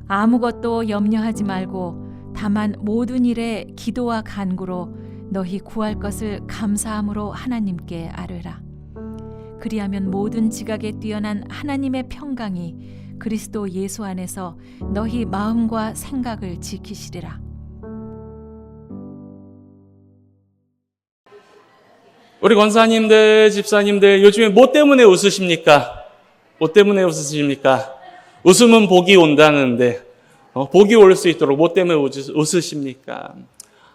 아무것도 염려하지 말고 다만 모든 일에 기도와 간구로 너희 구할 것을 감사함으로 하나님께 아뢰라. 그리하면 모든 지각에 뛰어난 하나님의 평강이 그리스도 예수 안에서 너희 마음과 생각을 지키시리라. 우리 권사님들, 집사님들, 요즘에 뭐 때문에 웃으십니까? 뭐 때문에 웃으십니까? 웃으면 복이 온다는데, 복이 올 수 있도록 뭐 때문에 웃으십니까?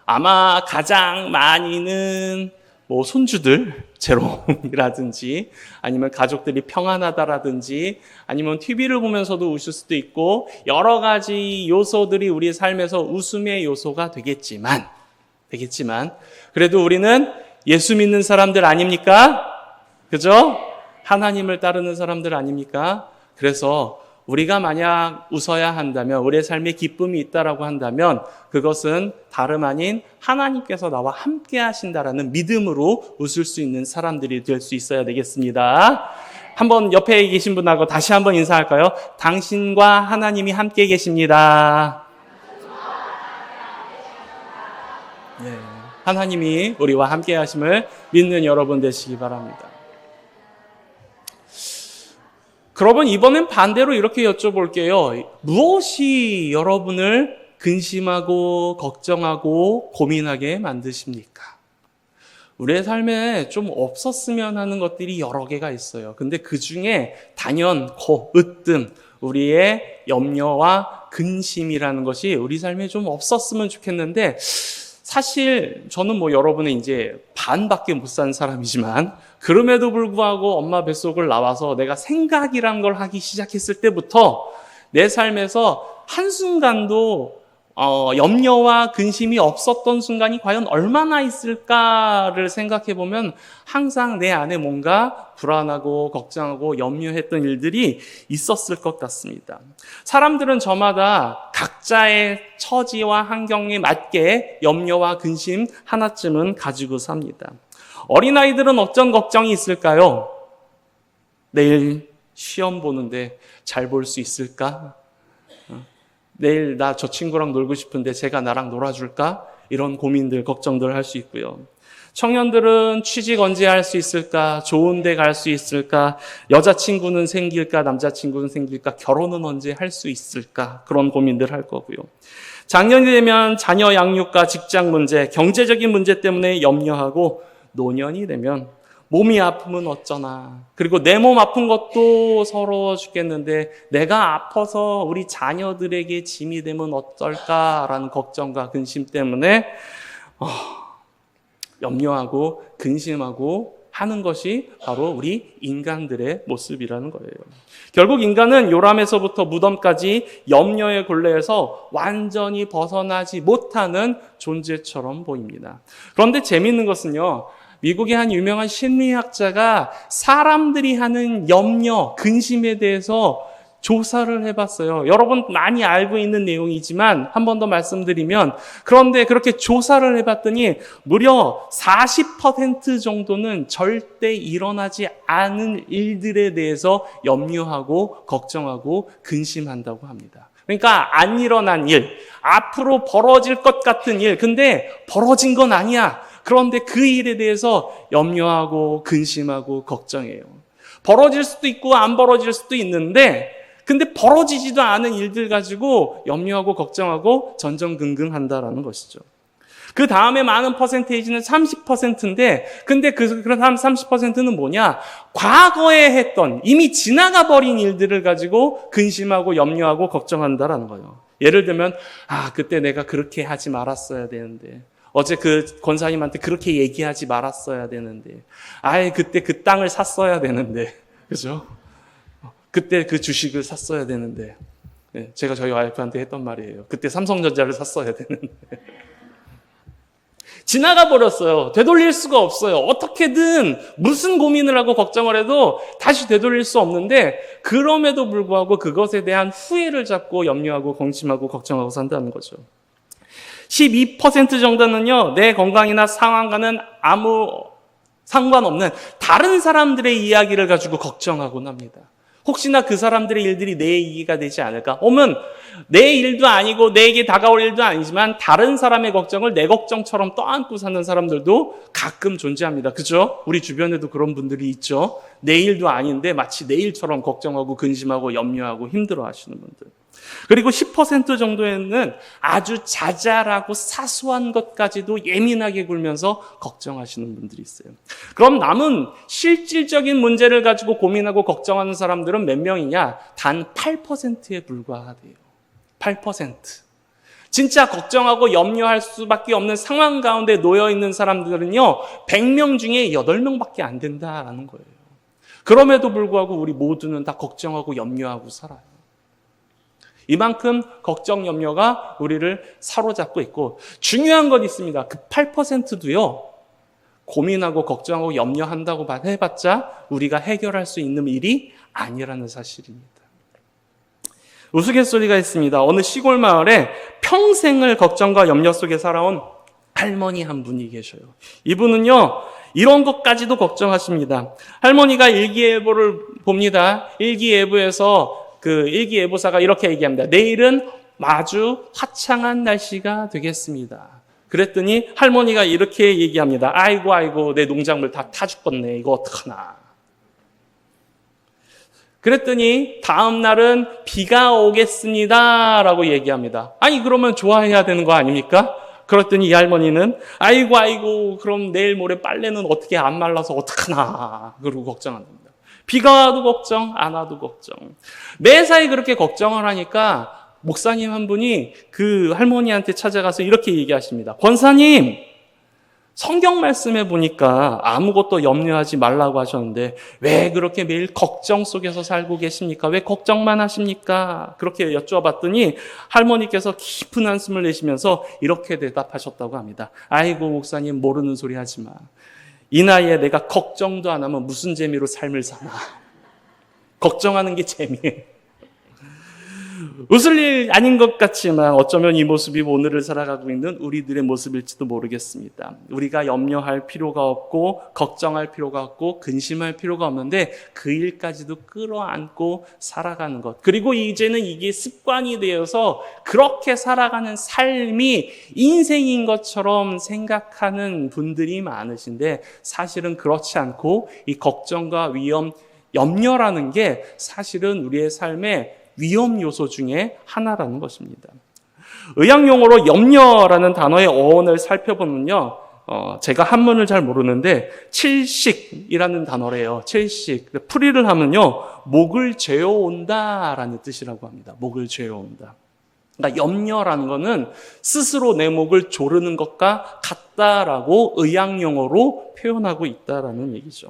아마 가장 많이는 뭐 손주들 재롱이라든지, 아니면 가족들이 평안하다라든지, 아니면 TV를 보면서도 웃을 수도 있고, 여러 가지 요소들이 우리 삶에서 웃음의 요소가 되겠지만, 그래도 우리는 예수 믿는 사람들 아닙니까? 그죠? 하나님을 따르는 사람들 아닙니까? 그래서 우리가 만약 웃어야 한다면, 우리의 삶에 기쁨이 있다라고 한다면 그것은 다름 아닌 하나님께서 나와 함께 하신다라는 믿음으로 웃을 수 있는 사람들이 될 수 있어야 되겠습니다. 한번 옆에 계신 분하고 다시 한번 인사할까요? 당신과 하나님이 함께 계십니다. 네, 하나님이 우리와 함께 하심을 믿는 여러분 되시기 바랍니다. 그러면 이번엔 반대로 이렇게 여쭤볼게요. 무엇이 여러분을 근심하고 걱정하고 고민하게 만드십니까? 우리의 삶에 좀 없었으면 하는 것들이 여러 개가 있어요. 근데 그 중에 단연코 으뜸, 우리의 염려와 근심이라는 것이 우리 삶에 좀 없었으면 좋겠는데, 사실 저는 뭐 여러분의 이제 반밖에 못 산 사람이지만, 그럼에도 불구하고 엄마 뱃속을 나와서 내가 생각이란 걸 하기 시작했을 때부터 내 삶에서 한순간도 염려와 근심이 없었던 순간이 과연 얼마나 있을까를 생각해 보면 항상 내 안에 뭔가 불안하고 걱정하고 염려했던 일들이 있었을 것 같습니다. 사람들은 저마다 각자의 처지와 환경에 맞게 염려와 근심 하나쯤은 가지고 삽니다. 어린아이들은 어떤 걱정이 있을까요? 내일 시험 보는데 잘 볼 수 있을까? 내일 나 저 친구랑 놀고 싶은데 제가 나랑 놀아줄까? 이런 고민들, 걱정들 할 수 있고요. 청년들은 취직 언제 할 수 있을까? 좋은 데 갈 수 있을까? 여자친구는 생길까? 남자친구는 생길까? 결혼은 언제 할 수 있을까? 그런 고민들 할 거고요. 작년이 되면 자녀 양육과 직장 문제, 경제적인 문제 때문에 염려하고, 노년이 되면 몸이 아프면 어쩌나, 그리고 내 몸 아픈 것도 서러워 죽겠는데 내가 아파서 우리 자녀들에게 짐이 되면 어떨까라는 걱정과 근심 때문에 염려하고 근심하고 하는 것이 바로 우리 인간들의 모습이라는 거예요. 결국 인간은 요람에서부터 무덤까지 염려의 굴레에서 완전히 벗어나지 못하는 존재처럼 보입니다. 그런데 재미있는 것은요, 미국의 한 유명한 심리학자가 사람들이 하는 염려, 근심에 대해서 조사를 해봤어요. 여러분 많이 알고 있는 내용이지만 한 번 더 말씀드리면, 그런데 그렇게 조사를 해봤더니 무려 40% 정도는 절대 일어나지 않은 일들에 대해서 염려하고 걱정하고 근심한다고 합니다. 그러니까 안 일어난 일, 앞으로 벌어질 것 같은 일, 근데 벌어진 건 아니야. 그런데 그 일에 대해서 염려하고 근심하고 걱정해요. 벌어질 수도 있고 안 벌어질 수도 있는데, 근데 벌어지지도 않은 일들 가지고 염려하고 걱정하고 전전긍긍한다라는 것이죠. 그 다음에 많은 퍼센테이지는 30%인데, 근데 그런 30%는 뭐냐? 과거에 했던, 이미 지나가 버린 일들을 가지고 근심하고 염려하고 걱정한다라는 거예요. 예를 들면, 그때 내가 그렇게 하지 말았어야 되는데, 어제 그 권사님한테 그렇게 얘기하지 말았어야 되는데, 그때 그 땅을 샀어야 되는데, 그죠? 그때 그 주식을 샀어야 되는데, 제가 저희 와이프한테 했던 말이에요. 그때 삼성전자를 샀어야 되는데. 지나가 버렸어요. 되돌릴 수가 없어요. 어떻게든 무슨 고민을 하고 걱정을 해도 다시 되돌릴 수 없는데, 그럼에도 불구하고 그것에 대한 후회를 잡고 염려하고 근심하고 걱정하고 산다는 거죠. 12% 정도는요, 내 건강이나 상황과는 아무 상관없는 다른 사람들의 이야기를 가지고 걱정하곤 합니다. 혹시나 그 사람들의 일들이 내 얘기가 되지 않을까? 오면 내 일도 아니고 내게 다가올 일도 아니지만 다른 사람의 걱정을 내 걱정처럼 떠안고 사는 사람들도 가끔 존재합니다. 그죠? 우리 주변에도 그런 분들이 있죠. 내 일도 아닌데 마치 내 일처럼 걱정하고 근심하고 염려하고 힘들어하시는 분들. 그리고 10% 정도에는 아주 자잘하고 사소한 것까지도 예민하게 굴면서 걱정하시는 분들이 있어요. 그럼 남은 실질적인 문제를 가지고 고민하고 걱정하는 사람들은 몇 명이냐? 단 8%에 불과하대요. 8%. 진짜 걱정하고 염려할 수밖에 없는 상황 가운데 놓여 있는 사람들은요, 100명 중에 8명밖에 안 된다라는 거예요. 그럼에도 불구하고 우리 모두는 다 걱정하고 염려하고 살아요. 이만큼 걱정, 염려가 우리를 사로잡고 있고, 중요한 건 있습니다. 그 8%도요, 고민하고 걱정하고 염려한다고 해봤자 우리가 해결할 수 있는 일이 아니라는 사실입니다. 우스갯소리가 있습니다. 어느 시골 마을에 평생을 걱정과 염려 속에 살아온 할머니 한 분이 계셔요. 이분은요, 이런 것까지도 걱정하십니다. 할머니가 일기예보를 봅니다. 일기예보에서 그 일기예보사가 이렇게 얘기합니다. 내일은 아주 화창한 날씨가 되겠습니다. 그랬더니 할머니가 이렇게 얘기합니다. 아이고 내 농작물 다 타 죽겠네. 이거 어떡하나. 그랬더니 다음 날은 비가 오겠습니다 라고 얘기합니다. 아니 그러면 좋아해야 되는 거 아닙니까? 그랬더니 이 할머니는 아이고 그럼 내일 모레 빨래는 어떻게 안 말라서 어떡하나 그러고 걱정합니다. 비가 와도 걱정, 안 와도 걱정. 매사에 그렇게 걱정을 하니까 목사님 한 분이 그 할머니한테 찾아가서 이렇게 얘기하십니다. 권사님, 성경 말씀에 보니까 아무것도 염려하지 말라고 하셨는데 왜 그렇게 매일 걱정 속에서 살고 계십니까? 왜 걱정만 하십니까? 그렇게 여쭤봤더니 할머니께서 깊은 한숨을 내쉬면서 이렇게 대답하셨다고 합니다. 아이고 목사님, 모르는 소리 하지 마. 이 나이에 내가 걱정도 안 하면 무슨 재미로 삶을 사나. 걱정하는 게 재미예요. 웃을 일 아닌 것 같지만 어쩌면 이 모습이 오늘을 살아가고 있는 우리들의 모습일지도 모르겠습니다. 우리가 염려할 필요가 없고 걱정할 필요가 없고 근심할 필요가 없는데 그 일까지도 끌어안고 살아가는 것. 그리고 이제는 이게 습관이 되어서 그렇게 살아가는 삶이 인생인 것처럼 생각하는 분들이 많으신데 사실은 그렇지 않고 이 걱정과 위험, 염려라는 게 사실은 우리의 삶에 위험 요소 중에 하나라는 것입니다. 의학용어로 염려라는 단어의 어원을 살펴보면요, 제가 한문을 잘 모르는데 칠식이라는 단어래요. 칠식. 풀이를 하면요, 목을 죄어온다라는 뜻이라고 합니다. 목을 죄어온다. 그러니까 염려라는 거는 스스로 내 목을 조르는 것과 같다라고 의학용어로 표현하고 있다라는 얘기죠.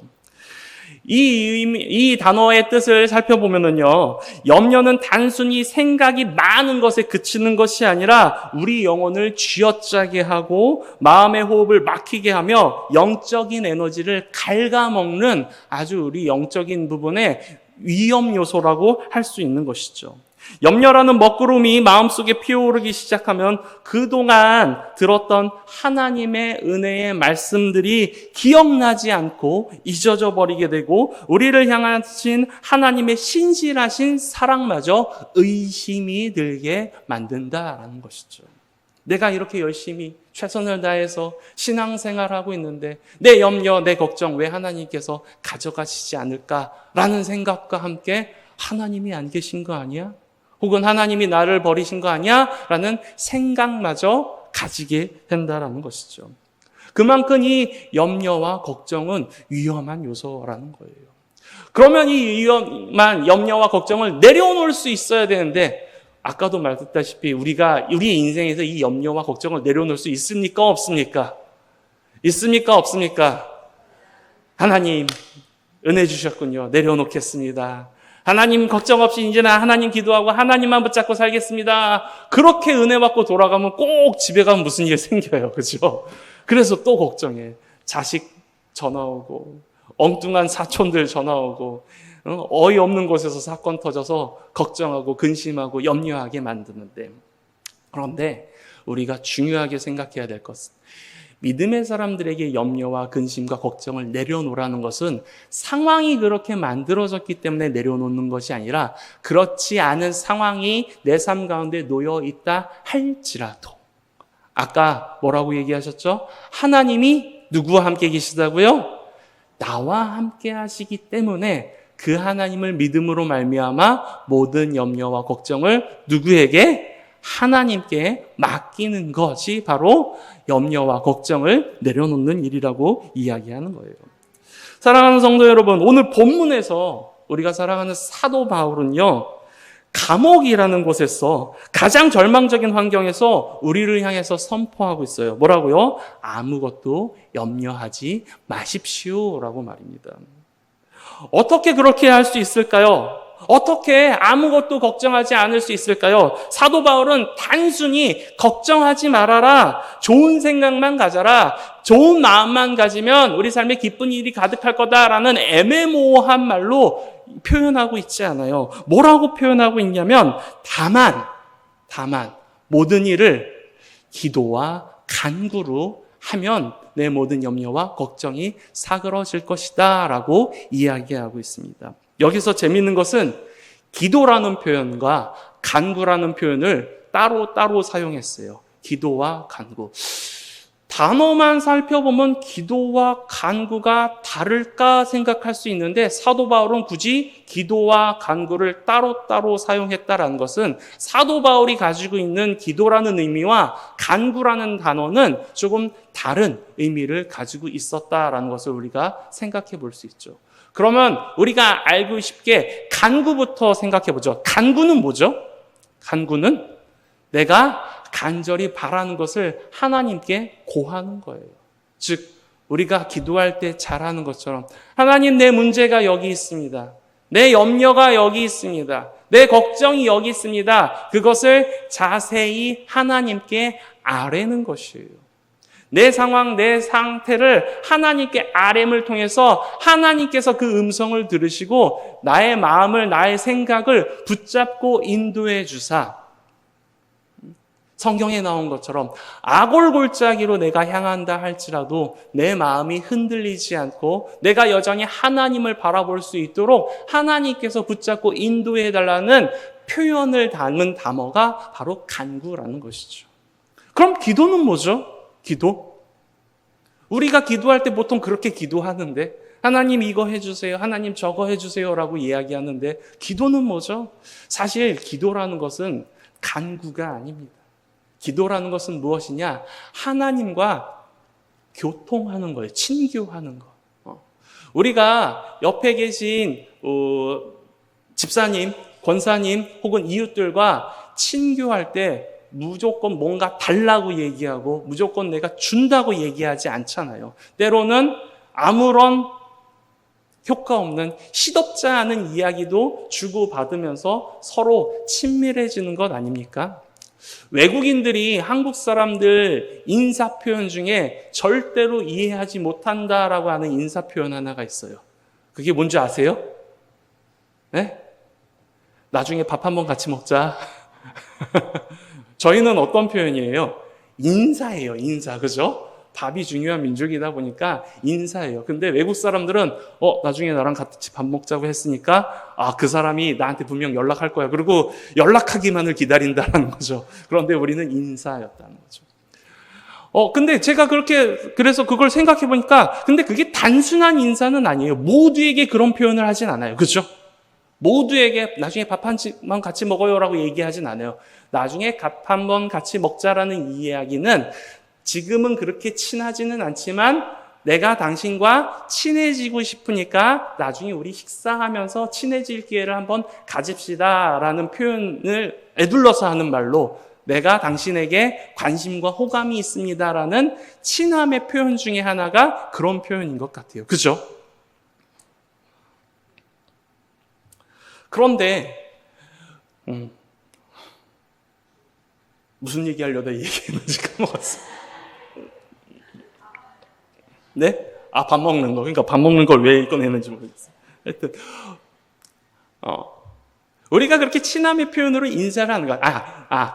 이 단어의 뜻을 살펴보면요, 염려는 단순히 생각이 많은 것에 그치는 것이 아니라 우리 영혼을 쥐어짜게 하고 마음의 호흡을 막히게 하며 영적인 에너지를 갉아먹는 아주 우리 영적인 부분의 위험 요소라고 할 수 있는 것이죠. 염려라는 먹구름이 마음속에 피어오르기 시작하면 그동안 들었던 하나님의 은혜의 말씀들이 기억나지 않고 잊어져 버리게 되고 우리를 향하신 하나님의 신실하신 사랑마저 의심이 들게 만든다라는 것이죠. 내가 이렇게 열심히 최선을 다해서 신앙생활하고 있는데 내 염려, 내 걱정 왜 하나님께서 가져가시지 않을까라는 생각과 함께 하나님이 안 계신 거 아니야? 혹은 하나님이 나를 버리신 거 아니야? 라는 생각마저 가지게 된다는 것이죠. 그만큼 이 염려와 걱정은 위험한 요소라는 거예요. 그러면 이 위험한 염려와 걱정을 내려놓을 수 있어야 되는데 아까도 말했다시피 우리가 우리 인생에서 이 염려와 걱정을 내려놓을 수 있습니까? 없습니까? 있습니까? 없습니까? 하나님 은혜 주셨군요. 내려놓겠습니다. 하나님 걱정 없이 이제는 하나님 기도하고 하나님만 붙잡고 살겠습니다. 그렇게 은혜 받고 돌아가면 꼭 집에 가면 무슨 일 생겨요. 그죠? 그래서 또 걱정해. 자식 전화 오고 엉뚱한 사촌들 전화 오고 어이없는 곳에서 사건 터져서 걱정하고 근심하고 염려하게 만드는데, 그런데 우리가 중요하게 생각해야 될 것은 믿음의 사람들에게 염려와 근심과 걱정을 내려놓으라는 것은 상황이 그렇게 만들어졌기 때문에 내려놓는 것이 아니라 그렇지 않은 상황이 내 삶 가운데 놓여 있다 할지라도 아까 뭐라고 얘기하셨죠? 하나님이 누구와 함께 계시다고요? 나와 함께 하시기 때문에 그 하나님을 믿음으로 말미암아 모든 염려와 걱정을 누구에게? 하나님께 맡기는 것이 바로 염려와 걱정을 내려놓는 일이라고 이야기하는 거예요. 사랑하는 성도 여러분, 오늘 본문에서 우리가 사랑하는 사도 바울은요, 감옥이라는 곳에서 가장 절망적인 환경에서 우리를 향해서 선포하고 있어요. 뭐라고요? 아무것도 염려하지 마십시오라고 말입니다. 어떻게 그렇게 할 수 있을까요? 어떻게 아무것도 걱정하지 않을 수 있을까요? 사도 바울은 단순히 걱정하지 말아라, 좋은 생각만 가져라, 좋은 마음만 가지면 우리 삶에 기쁜 일이 가득할 거다라는 애매모호한 말로 표현하고 있지 않아요. 뭐라고 표현하고 있냐면 다만 모든 일을 기도와 간구로 하면 내 모든 염려와 걱정이 사그러질 것이다 라고 이야기하고 있습니다. 여기서 재미있는 것은 기도라는 표현과 간구라는 표현을 따로 사용했어요. 기도와 간구. 단어만 살펴보면 기도와 간구가 다를까 생각할 수 있는데 사도 바울은 굳이 기도와 간구를 따로 사용했다라는 것은 사도 바울이 가지고 있는 기도라는 의미와 간구라는 단어는 조금 다른 의미를 가지고 있었다라는 것을 우리가 생각해 볼 수 있죠. 그러면 우리가 알고 쉽게 간구부터 생각해 보죠. 간구는 뭐죠? 간구는 내가 간절히 바라는 것을 하나님께 고하는 거예요. 즉 우리가 기도할 때 잘하는 것처럼 하나님, 내 문제가 여기 있습니다. 내 염려가 여기 있습니다. 내 걱정이 여기 있습니다. 그것을 자세히 하나님께 아뢰는 것이에요. 내 상황, 내 상태를 하나님께 아뢰음을 통해서 하나님께서 그 음성을 들으시고 나의 마음을, 나의 생각을 붙잡고 인도해 주사 성경에 나온 것처럼 아골골짜기로 내가 향한다 할지라도 내 마음이 흔들리지 않고 내가 여전히 하나님을 바라볼 수 있도록 하나님께서 붙잡고 인도해 달라는 표현을 담은 단어가 바로 간구라는 것이죠. 그럼 기도는 뭐죠? 기도? 우리가 기도할 때 보통 그렇게 기도하는데 하나님 이거 해주세요, 하나님 저거 해주세요 라고 이야기하는데 기도는 뭐죠? 사실 기도라는 것은 간구가 아닙니다. 기도라는 것은 무엇이냐? 하나님과 교통하는 거예요. 친교하는 거. 우리가 옆에 계신 집사님, 권사님 혹은 이웃들과 친교할 때 무조건 뭔가 달라고 얘기하고 무조건 내가 준다고 얘기하지 않잖아요. 때로는 아무런 효과 없는 시덥지 않은 이야기도 주고받으면서 서로 친밀해지는 것 아닙니까? 외국인들이 한국 사람들 인사 표현 중에 절대로 이해하지 못한다라고 하는 인사 표현 하나가 있어요. 그게 뭔지 아세요? 네? 나중에 밥 한번 같이 먹자. 저희는 어떤 표현이에요? 인사예요, 인사. 그죠? 밥이 중요한 민족이다 보니까 인사예요. 근데 외국 사람들은 나중에 나랑 같이 밥 먹자고 했으니까 그 사람이 나한테 분명 연락할 거야. 그리고 연락하기만을 기다린다는 거죠. 그런데 우리는 인사였다는 거죠. 근데 제가 그래서 그걸 생각해 보니까 근데 그게 단순한 인사는 아니에요. 모두에게 그런 표현을 하진 않아요. 그죠? 모두에게 나중에 밥 한 번 같이 먹어요라고 얘기하진 않아요. 나중에 밥 한 번 같이 먹자라는 이야기는 지금은 그렇게 친하지는 않지만 내가 당신과 친해지고 싶으니까 나중에 우리 식사하면서 친해질 기회를 한번 가집시다라는 표현을 에둘러서 하는 말로 내가 당신에게 관심과 호감이 있습니다라는 친함의 표현 중에 하나가 그런 표현인 것 같아요. 그죠? 그런데 무슨 얘기하려다 얘기했는지 까먹었어요. 네? 밥 먹는 거. 그러니까 밥 먹는 걸 왜 꺼내는지 모르겠어요. 하여튼 우리가 그렇게 친함의 표현으로 인사를 하는 거.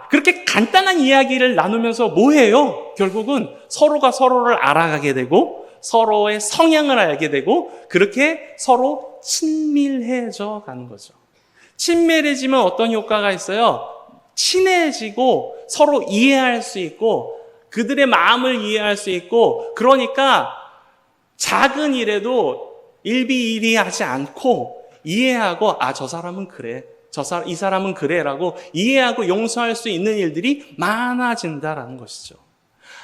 그렇게 간단한 이야기를 나누면서 뭐 해요? 결국은 서로가 서로를 알아가게 되고 서로의 성향을 알게 되고 그렇게 서로 친밀해져 가는 거죠. 친밀해지면 어떤 효과가 있어요? 친해지고 서로 이해할 수 있고 그들의 마음을 이해할 수 있고 그러니까 작은 일에도 일비일비하지 않고 이해하고 저 사람은 그래. 이 사람은 그래라고 이해하고 용서할 수 있는 일들이 많아진다라는 것이죠.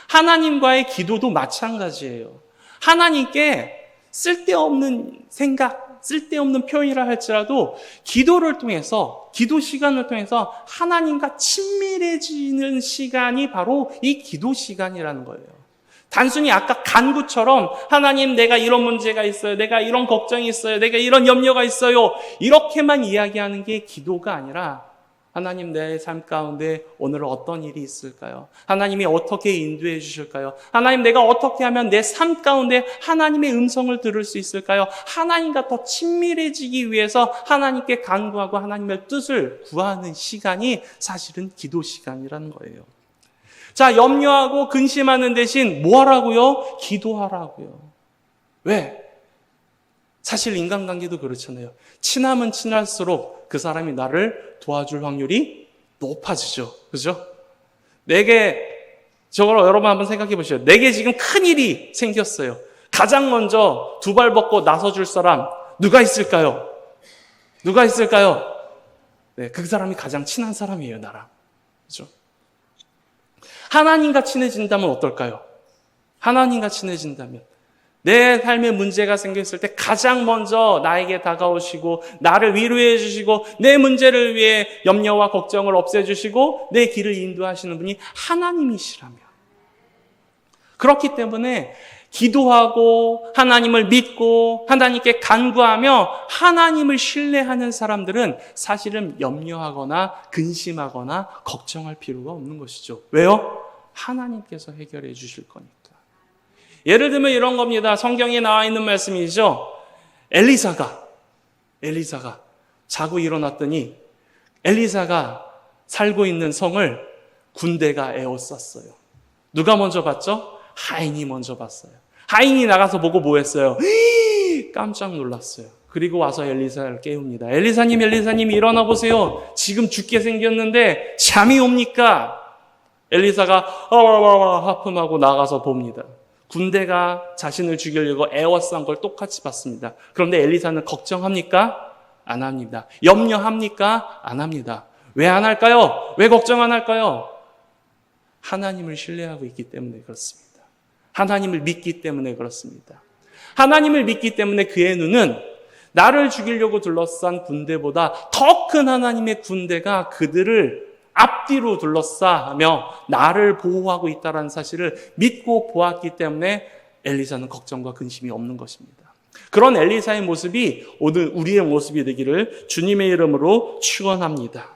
하나님과의 기도도 마찬가지예요. 하나님께 쓸데없는 생각, 쓸데없는 표현이라 할지라도 기도를 통해서, 기도 시간을 통해서 하나님과 친밀해지는 시간이 바로 이 기도 시간이라는 거예요. 단순히 아까 간구처럼 하나님 내가 이런 문제가 있어요. 내가 이런 걱정이 있어요. 내가 이런 염려가 있어요. 이렇게만 이야기하는 게 기도가 아니라 하나님 내 삶 가운데 오늘 어떤 일이 있을까요? 하나님이 어떻게 인도해 주실까요? 하나님 내가 어떻게 하면 내 삶 가운데 하나님의 음성을 들을 수 있을까요? 하나님과 더 친밀해지기 위해서 하나님께 간구하고 하나님의 뜻을 구하는 시간이 사실은 기도 시간이라는 거예요. 자, 염려하고 근심하는 대신 뭐 하라고요? 기도하라고요. 왜? 사실 인간관계도 그렇잖아요. 친하면 친할수록 그 사람이 나를 도와줄 확률이 높아지죠. 그죠? 저걸 여러분 한번 생각해 보시죠. 내게 지금 큰일이 생겼어요. 가장 먼저 두 발 벗고 나서줄 사람 누가 있을까요? 누가 있을까요? 네, 그 사람이 가장 친한 사람이에요, 나랑. 그죠? 하나님과 친해진다면 어떨까요? 하나님과 친해진다면 내 삶에 문제가 생겼을 때 가장 먼저 나에게 다가오시고 나를 위로해 주시고 내 문제를 위해 염려와 걱정을 없애주시고 내 길을 인도하시는 분이 하나님이시라면 그렇기 때문에 기도하고 하나님을 믿고 하나님께 간구하며 하나님을 신뢰하는 사람들은 사실은 염려하거나 근심하거나 걱정할 필요가 없는 것이죠. 왜요? 하나님께서 해결해 주실 거니까. 예를 들면 이런 겁니다. 성경에 나와 있는 말씀이죠. 엘리사가 자고 일어났더니 엘리사가 살고 있는 성을 군대가 에워쌌어요. 누가 먼저 봤죠? 하인이 먼저 봤어요. 하인이 나가서 보고 뭐 했어요? 깜짝 놀랐어요. 그리고 와서 엘리사를 깨웁니다. 엘리사님 일어나 보세요. 지금 죽게 생겼는데 잠이 옵니까? 엘리사가 하품하고 나가서 봅니다. 군대가 자신을 죽이려고 에워싼 걸 똑같이 봤습니다. 그런데 엘리사는 걱정합니까? 안 합니다. 염려합니까? 안 합니다. 왜 안 할까요? 왜 걱정 안 할까요? 하나님을 신뢰하고 있기 때문에 그렇습니다. 하나님을 믿기 때문에 그렇습니다. 하나님을 믿기 때문에 그의 눈은 나를 죽이려고 둘러싼 군대보다 더 큰 하나님의 군대가 그들을 앞뒤로 둘러싸며 나를 보호하고 있다는 사실을 믿고 보았기 때문에 엘리사는 걱정과 근심이 없는 것입니다. 그런 엘리사의 모습이 오늘 우리의 모습이 되기를 주님의 이름으로 축원합니다.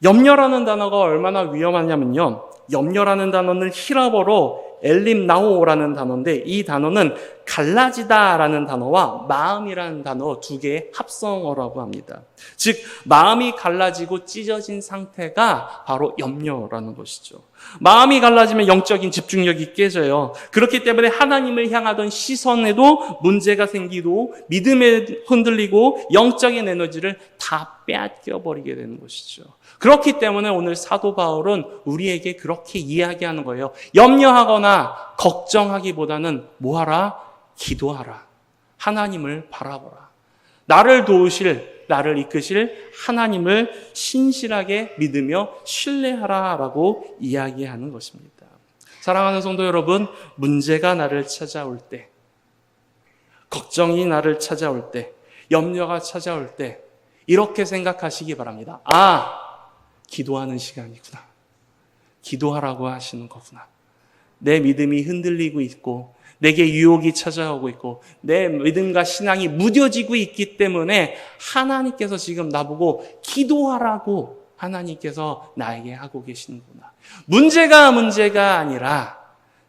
염려라는 단어가 얼마나 위험하냐면요. 염려라는 단어는 히라버로 엘림나오라는 단어인데 이 단어는 갈라지다라는 단어와 마음이라는 단어 두 개의 합성어라고 합니다. 즉 마음이 갈라지고 찢어진 상태가 바로 염려라는 것이죠. 마음이 갈라지면 영적인 집중력이 깨져요. 그렇기 때문에 하나님을 향하던 시선에도 문제가 생기고 믿음에 흔들리고 영적인 에너지를 다 빼앗겨버리게 되는 것이죠. 그렇기 때문에 오늘 사도 바울은 우리에게 그렇게 이야기하는 거예요. 염려하거나 걱정하기보다는 뭐하라? 기도하라. 하나님을 바라보라. 나를 도우실, 나를 이끄실 하나님을 신실하게 믿으며 신뢰하라라고 이야기하는 것입니다. 사랑하는 성도 여러분, 문제가 나를 찾아올 때, 걱정이 나를 찾아올 때, 염려가 찾아올 때 이렇게 생각하시기 바랍니다. 기도하는 시간이구나. 기도하라고 하시는 거구나. 내 믿음이 흔들리고 있고 내게 유혹이 찾아오고 있고 내 믿음과 신앙이 무뎌지고 있기 때문에 하나님께서 지금 나보고 기도하라고 하나님께서 나에게 하고 계시는구나. 문제가 아니라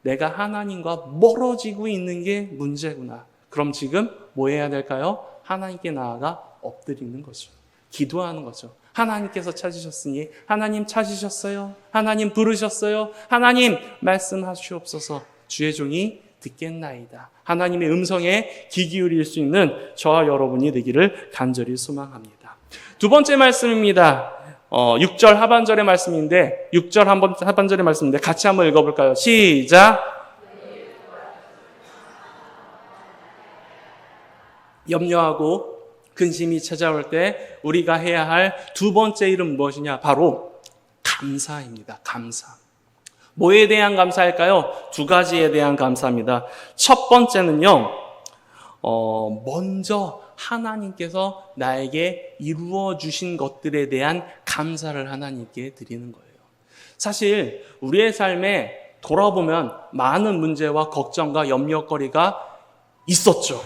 내가 하나님과 멀어지고 있는 게 문제구나. 그럼 지금 뭐 해야 될까요? 하나님께 나아가 엎드리는 거죠. 기도하는 거죠. 하나님께서 찾으셨으니 하나님 찾으셨어요. 하나님 부르셨어요. 하나님 말씀하시옵소서. 주의 종이 듣겠나이다. 하나님의 음성에 귀 기울일 수 있는 저와 여러분이 되기를 간절히 소망합니다. 두 번째 말씀입니다. 6절 하반절의 말씀인데 6절 하반절의 말씀인데 같이 한번 읽어볼까요? 시작. 염려하고 근심이 찾아올 때 우리가 해야 할 두 번째 일은 무엇이냐? 바로 감사입니다. 감사. 뭐에 대한 감사일까요? 두 가지에 대한 감사입니다. 첫 번째는요, 먼저 하나님께서 나에게 이루어 주신 것들에 대한 감사를 하나님께 드리는 거예요. 사실 우리의 삶에 돌아보면 많은 문제와 걱정과 염려거리가 있었죠.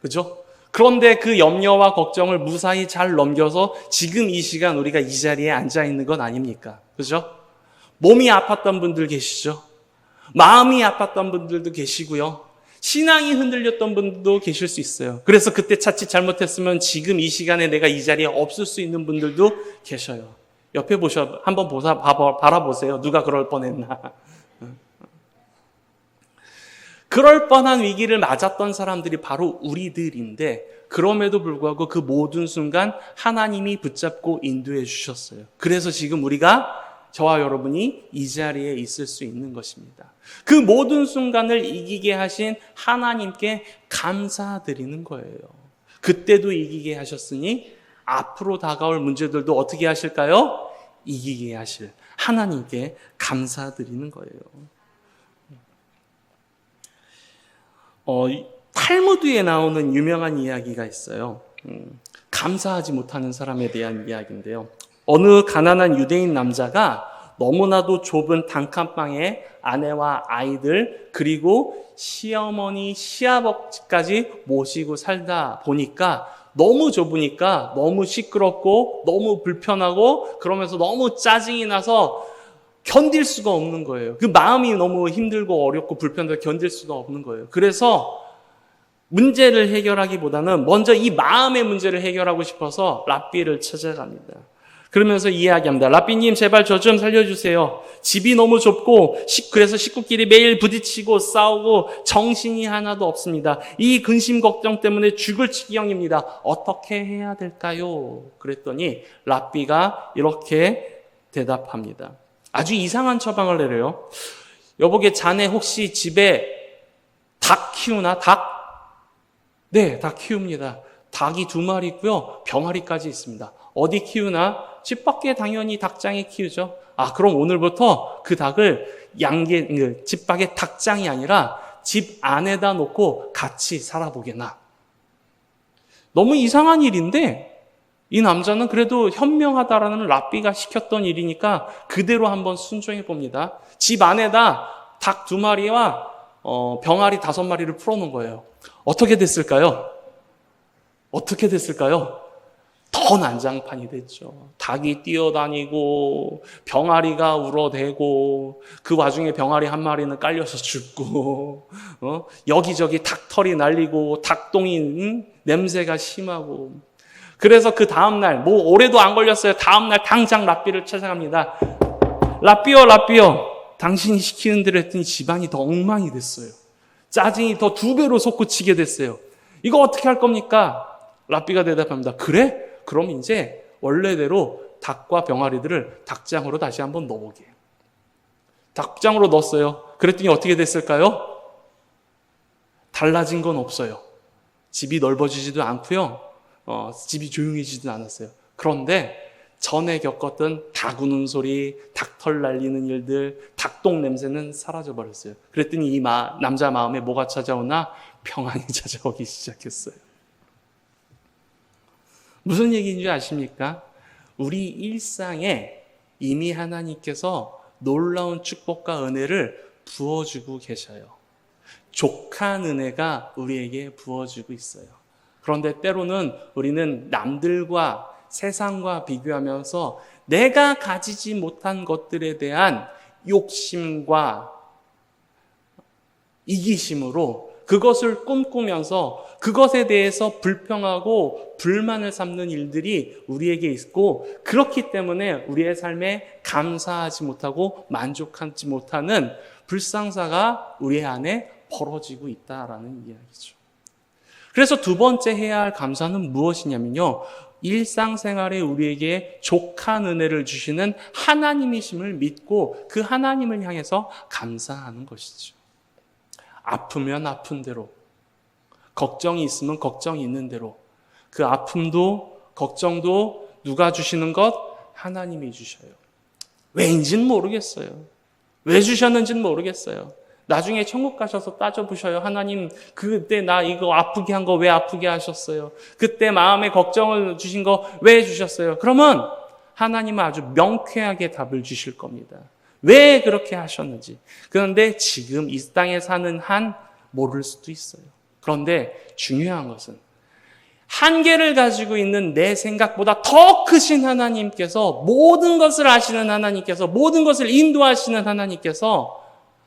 그죠? 그런데 그 염려와 걱정을 무사히 잘 넘겨서 지금 이 시간 우리가 이 자리에 앉아 있는 건 아닙니까? 그죠? 몸이 아팠던 분들 계시죠? 마음이 아팠던 분들도 계시고요. 신앙이 흔들렸던 분들도 계실 수 있어요. 그래서 그때 자칫 잘못했으면 지금 이 시간에 내가 이 자리에 없을 수 있는 분들도 계셔요. 옆에 한번 바라보세요. 누가 그럴 뻔했나. 그럴 뻔한 위기를 맞았던 사람들이 바로 우리들인데 그럼에도 불구하고 그 모든 순간 하나님이 붙잡고 인도해 주셨어요. 그래서 지금 우리가 저와 여러분이 이 자리에 있을 수 있는 것입니다. 그 모든 순간을 이기게 하신 하나님께 감사드리는 거예요. 그때도 이기게 하셨으니 앞으로 다가올 문제들도 어떻게 하실까요? 이기게 하실 하나님께 감사드리는 거예요. 탈무드에 나오는 유명한 이야기가 있어요. 감사하지 못하는 사람에 대한 이야기인데요. 어느 가난한 유대인 남자가 너무나도 좁은 단칸방에 아내와 아이들 그리고 시어머니, 시아버지까지 모시고 살다 보니까 너무 좁으니까 너무 시끄럽고 너무 불편하고 그러면서 너무 짜증이 나서 견딜 수가 없는 거예요. 그 마음이 너무 힘들고 어렵고 불편해서 견딜 수가 없는 거예요. 그래서 문제를 해결하기보다는 먼저 이 마음의 문제를 해결하고 싶어서 랍비를 찾아갑니다. 그러면서 이야기합니다. 랍비님 제발 저 좀 살려주세요. 집이 너무 좁고 그래서 식구끼리 매일 부딪히고 싸우고 정신이 하나도 없습니다. 이 근심 걱정 때문에 죽을 지경입니다. 어떻게 해야 될까요? 그랬더니 랍비가 이렇게 대답합니다. 아주 이상한 처방을 내려요. 여보게 자네 혹시 집에 닭 키우나? 닭? 네, 닭 키웁니다. 닭이 2마리 있고요. 병아리까지 있습니다. 어디 키우나? 집 밖에 당연히 닭장에 키우죠. 아, 그럼 오늘부터 그 닭을 집 밖에 닭장이 아니라 집 안에다 놓고 같이 살아보게나. 너무 이상한 일인데 이 남자는 그래도 현명하다라는 랍비가 시켰던 일이니까 그대로 한번 순종해 봅니다. 집 안에다 닭 2마리와 병아리 5마리를 풀어놓은 거예요. 어떻게 됐을까요? 어떻게 됐을까요? 더 난장판이 됐죠. 닭이 뛰어다니고 병아리가 울어대고 그 와중에 병아리 1마리는 깔려서 죽고 여기저기 닭털이 날리고 닭똥이 냄새가 심하고 그래서 그 다음날 오래도 안 걸렸어요. 다음날 당장 랍비를 찾아갑니다. 랍비요. 당신이 시키는 대로 했더니 집안이 더 엉망이 됐어요. 짜증이 더 2배로 솟구치게 됐어요. 이거 어떻게 할 겁니까? 랍비가 대답합니다. 그래? 그럼 이제 원래대로 닭과 병아리들을 닭장으로 다시 한번 넣어보게. 닭장으로 넣었어요. 그랬더니 어떻게 됐을까요? 달라진 건 없어요. 집이 넓어지지도 않고요. 집이 조용해지지도 않았어요. 그런데 전에 겪었던 닭 우는 소리, 닭털 날리는 일들, 닭똥 냄새는 사라져버렸어요. 그랬더니 이 남자 마음에 뭐가 찾아오나? 평안이 찾아오기 시작했어요. 무슨 얘기인 줄 아십니까? 우리 일상에 이미 하나님께서 놀라운 축복과 은혜를 부어주고 계셔요. 족한 은혜가 우리에게 부어주고 있어요. 그런데 때로는 우리는 남들과 세상과 비교하면서 내가 가지지 못한 것들에 대한 욕심과 이기심으로 그것을 꿈꾸면서 그것에 대해서 불평하고 불만을 삼는 일들이 우리에게 있고, 그렇기 때문에 우리의 삶에 감사하지 못하고 만족하지 못하는 불상사가 우리 안에 벌어지고 있다라는 이야기죠. 그래서 두 번째 해야 할 감사는 무엇이냐면요, 일상생활에 우리에게 족한 은혜를 주시는 하나님이심을 믿고 그 하나님을 향해서 감사하는 것이죠. 아프면 아픈 대로, 걱정이 있으면 걱정이 있는 대로, 그 아픔도 걱정도 누가 주시는 것? 하나님이 주셔요. 왜인지는 모르겠어요. 왜 주셨는지는 모르겠어요. 나중에 천국 가셔서 따져보셔요. 하나님, 그때 나 이거 아프게 한 거 왜 아프게 하셨어요? 그때 마음에 걱정을 주신 거 왜 주셨어요? 그러면 하나님은 아주 명쾌하게 답을 주실 겁니다. 왜 그렇게 하셨는지. 그런데 지금 이 땅에 사는 한 모를 수도 있어요. 그런데 중요한 것은 한계를 가지고 있는 내 생각보다 더 크신 하나님께서, 모든 것을 아시는 하나님께서, 모든 것을 인도하시는 하나님께서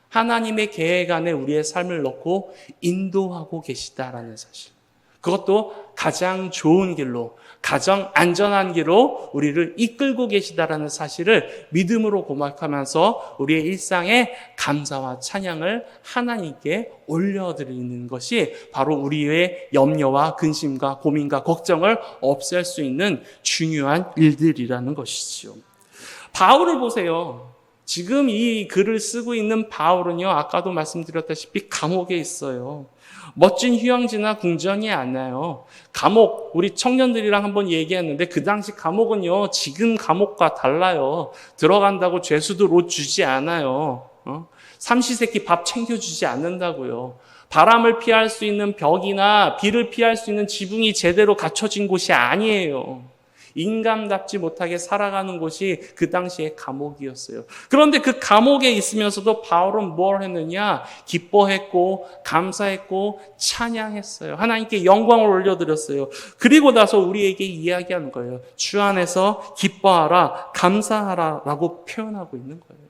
하나님의 계획 안에 우리의 삶을 넣고 인도하고 계시다라는 사실. 그것도 가장 좋은 길로, 가장 안전한 길로 우리를 이끌고 계시다라는 사실을 믿음으로 고백하면서 우리의 일상에 감사와 찬양을 하나님께 올려드리는 것이 바로 우리의 염려와 근심과 고민과 걱정을 없앨 수 있는 중요한 일들이라는 것이지요. 바울을 보세요. 지금 이 글을 쓰고 있는 바울은요, 아까도 말씀드렸다시피 감옥에 있어요. 멋진 휴양지나 궁전이 아니에요. 감옥, 우리 청년들이랑 한번 얘기했는데 그 당시 감옥은요, 지금 감옥과 달라요. 들어간다고 죄수들 옷 주지 않아요. 삼시세끼 밥 챙겨주지 않는다고요. 바람을 피할 수 있는 벽이나 비를 피할 수 있는 지붕이 제대로 갖춰진 곳이 아니에요. 인간답지 못하게 살아가는 곳이 그 당시의 감옥이었어요. 그런데 그 감옥에 있으면서도 바울은 뭘 했느냐? 기뻐했고 감사했고 찬양했어요. 하나님께 영광을 올려드렸어요. 그리고 나서 우리에게 이야기하는 거예요. 주 안에서 기뻐하라, 감사하라 라고 표현하고 있는 거예요.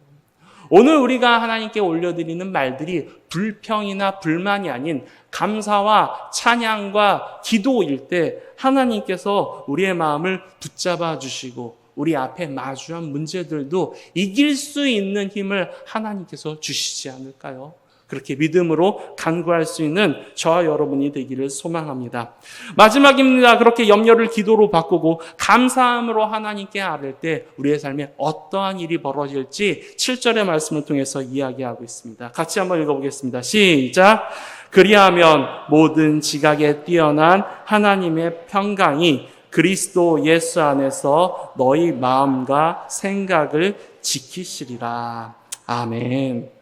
오늘 우리가 하나님께 올려드리는 말들이 불평이나 불만이 아닌 감사와 찬양과 기도일 때 하나님께서 우리의 마음을 붙잡아 주시고 우리 앞에 마주한 문제들도 이길 수 있는 힘을 하나님께서 주시지 않을까요? 그렇게 믿음으로 간구할 수 있는 저와 여러분이 되기를 소망합니다. 마지막입니다. 그렇게 염려를 기도로 바꾸고 감사함으로 하나님께 아뢰 때 우리의 삶에 어떠한 일이 벌어질지 7절의 말씀을 통해서 이야기하고 있습니다. 같이 한번 읽어보겠습니다. 시작! 그리하면 모든 지각에 뛰어난 하나님의 평강이 그리스도 예수 안에서 너희 마음과 생각을 지키시리라. 아멘.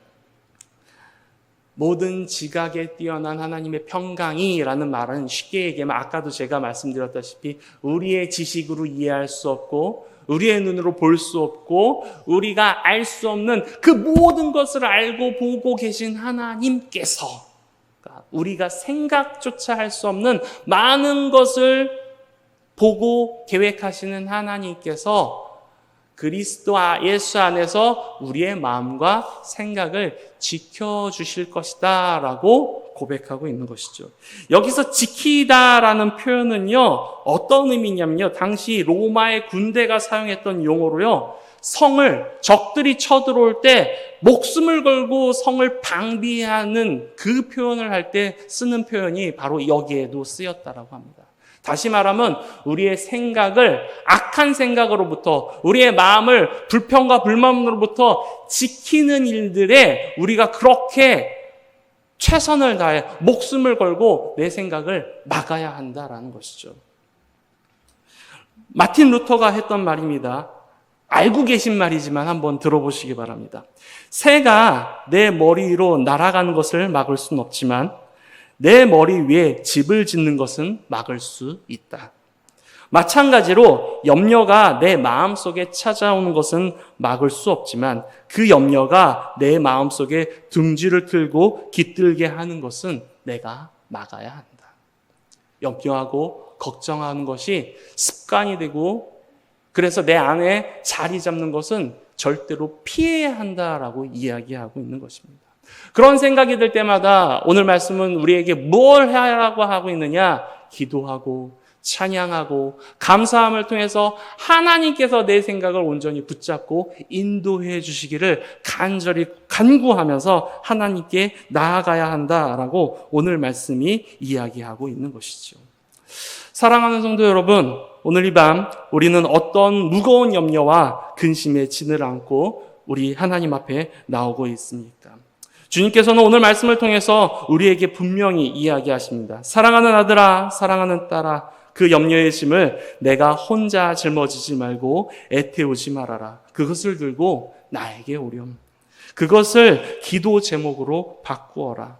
모든 지각에 뛰어난 하나님의 평강이라는 말은 쉽게 얘기하면 아까도 제가 말씀드렸다시피 우리의 지식으로 이해할 수 없고 우리의 눈으로 볼 수 없고 우리가 알 수 없는 그 모든 것을 알고 보고 계신 하나님께서, 우리가 생각조차 할 수 없는 많은 것을 보고 계획하시는 하나님께서 그리스도 예수 안에서 우리의 마음과 생각을 지켜주실 것이다 라고 고백하고 있는 것이죠. 여기서 지키다라는 표현은요, 어떤 의미냐면요, 당시 로마의 군대가 사용했던 용어로요, 성을 적들이 쳐들어올 때 목숨을 걸고 성을 방비하는 그 표현을 할 때 쓰는 표현이 바로 여기에도 쓰였다라고 합니다. 다시 말하면 우리의 생각을 악한 생각으로부터, 우리의 마음을 불평과 불만으로부터 지키는 일들에 우리가 그렇게 최선을 다해 목숨을 걸고 내 생각을 막아야 한다라는 것이죠. 마틴 루터가 했던 말입니다. 알고 계신 말이지만 한번 들어보시기 바랍니다. 새가 내 머리 위로 날아가는 것을 막을 수는 없지만 내 머리 위에 집을 짓는 것은 막을 수 있다. 마찬가지로 염려가 내 마음속에 찾아오는 것은 막을 수 없지만 그 염려가 내 마음속에 둥지를 틀고 깃들게 하는 것은 내가 막아야 한다. 염려하고 걱정하는 것이 습관이 되고 그래서 내 안에 자리 잡는 것은 절대로 피해야 한다라고 이야기하고 있는 것입니다. 그런 생각이 들 때마다 오늘 말씀은 우리에게 뭘 하라고 하고 있느냐? 기도하고 찬양하고 감사함을 통해서 하나님께서 내 생각을 온전히 붙잡고 인도해 주시기를 간절히 간구하면서 하나님께 나아가야 한다라고 오늘 말씀이 이야기하고 있는 것이죠. 사랑하는 성도 여러분, 오늘 이 밤 우리는 어떤 무거운 염려와 근심의 진을 안고 우리 하나님 앞에 나오고 있습니까? 주님께서는 오늘 말씀을 통해서 우리에게 분명히 이야기하십니다. 사랑하는 아들아, 사랑하는 딸아, 그 염려의 짐을 내가 혼자 짊어지지 말고 애태우지 말아라. 그것을 들고 나에게 오렴. 그것을 기도 제목으로 바꾸어라.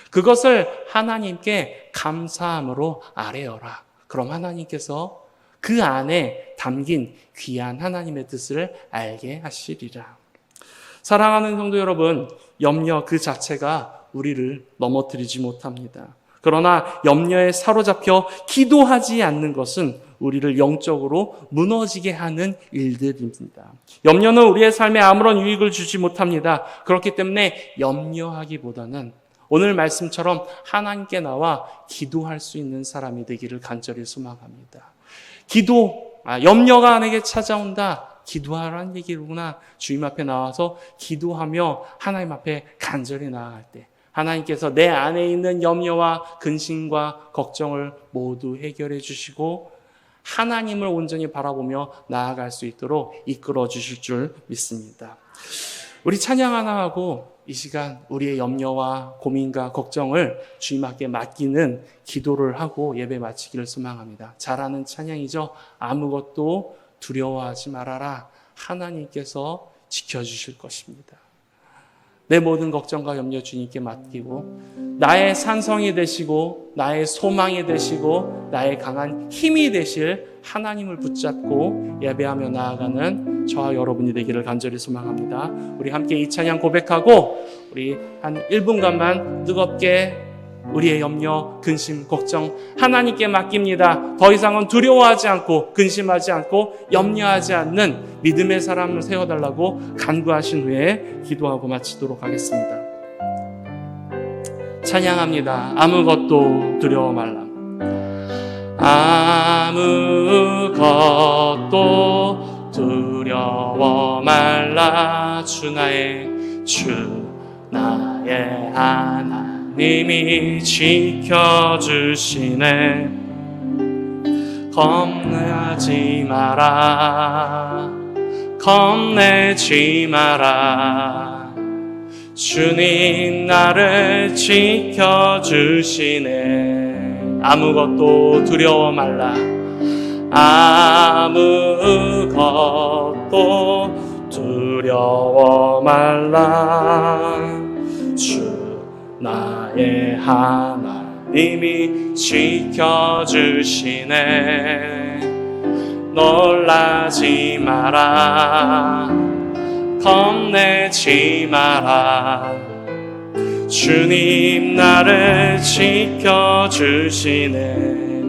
그것을 하나님께 감사함으로 아뢰어라. 그럼 하나님께서 그 안에 담긴 귀한 하나님의 뜻을 알게 하시리라. 사랑하는 성도 여러분, 염려 그 자체가 우리를 넘어뜨리지 못합니다. 그러나 염려에 사로잡혀 기도하지 않는 것은 우리를 영적으로 무너지게 하는 일들입니다. 염려는 우리의 삶에 아무런 유익을 주지 못합니다. 그렇기 때문에 염려하기보다는 오늘 말씀처럼 하나님께 나와 기도할 수 있는 사람이 되기를 간절히 소망합니다. 염려가 내게 찾아온다. 기도하라는 얘기구나. 주님 앞에 나와서 기도하며 하나님 앞에 간절히 나아갈 때 하나님께서 내 안에 있는 염려와 근심과 걱정을 모두 해결해 주시고 하나님을 온전히 바라보며 나아갈 수 있도록 이끌어 주실 줄 믿습니다. 우리 찬양 하나 하고 이 시간 우리의 염려와 고민과 걱정을 주님 앞에 맡기는 기도를 하고 예배 마치기를 소망합니다. 잘하는 찬양이죠. 아무것도 두려워하지 말아라. 하나님께서 지켜주실 것입니다. 내 모든 걱정과 염려 주님께 맡기고 나의 산성이 되시고 나의 소망이 되시고 나의 강한 힘이 되실 하나님을 붙잡고 예배하며 나아가는 저와 여러분이 되기를 간절히 소망합니다. 우리 함께 이 찬양 고백하고 우리 한 1분간만 뜨겁게 우리의 염려, 근심, 걱정 하나님께 맡깁니다. 더 이상은 두려워하지 않고 근심하지 않고 염려하지 않는 믿음의 사람을 세워달라고 간구하신 후에 기도하고 마치도록 하겠습니다. 찬양합니다. 아무것도 두려워 말라. 아무것도 두려워 말라. 주 나의 하나님이 지켜주시네. 겁내지 마라. 겁내지 마라. 주님 나를 지켜주시네. 아무것도 두려워 말라. 아무것도 두려워 말라. 주 나의 하나님이 지켜주시네. 놀라지 마라. 겁내지 마라. 주님 나를 지켜주시네.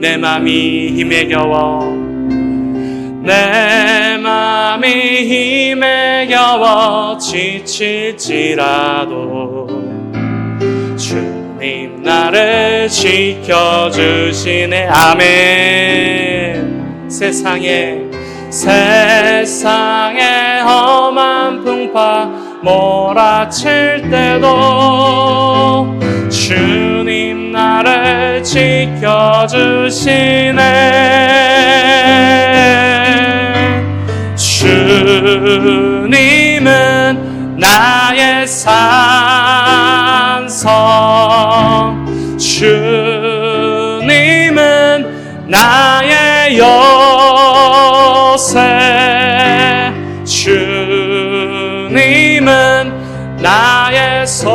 내 맘이 힘에 겨워 내 맘이 힘에 겨워 지칠지라도 주님 나를 지켜주시네. 아멘. 세상에 험한 풍파 몰아칠 때도 주님 나를 지켜주시네. 주님은 나의 산성, 주님은 나의 요새, 주님은 나의 소망,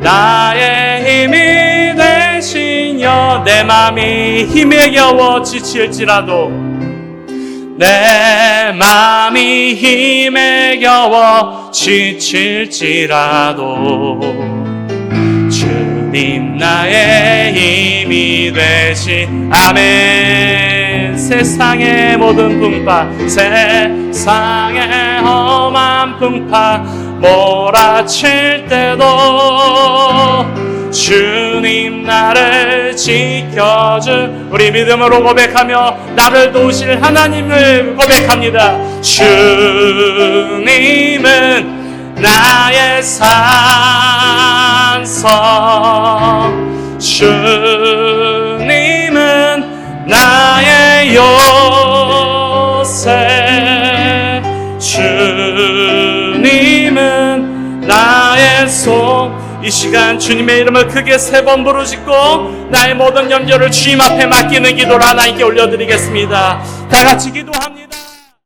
나의 힘이 되시며 내 맘이 힘에 겨워 지칠지라도 내 맘이 힘에 겨워 지칠지라도 주님 나의 힘이 되신 아멘. 세상의 모든 풍파, 세상의 험한 풍파 몰아칠 때도 주님 나를 지켜주. 우리 믿음으로 고백하며 나를 도우실 하나님을 고백합니다. 주님은 나의 산성, 주님은 나의 요새, 주님은 나의 속. 이 시간 주님의 이름을 크게 3번 부르짖고 나의 모든 염려를 주님 앞에 맡기는 기도를 하나님께 올려드리겠습니다. 다 같이 기도합니다.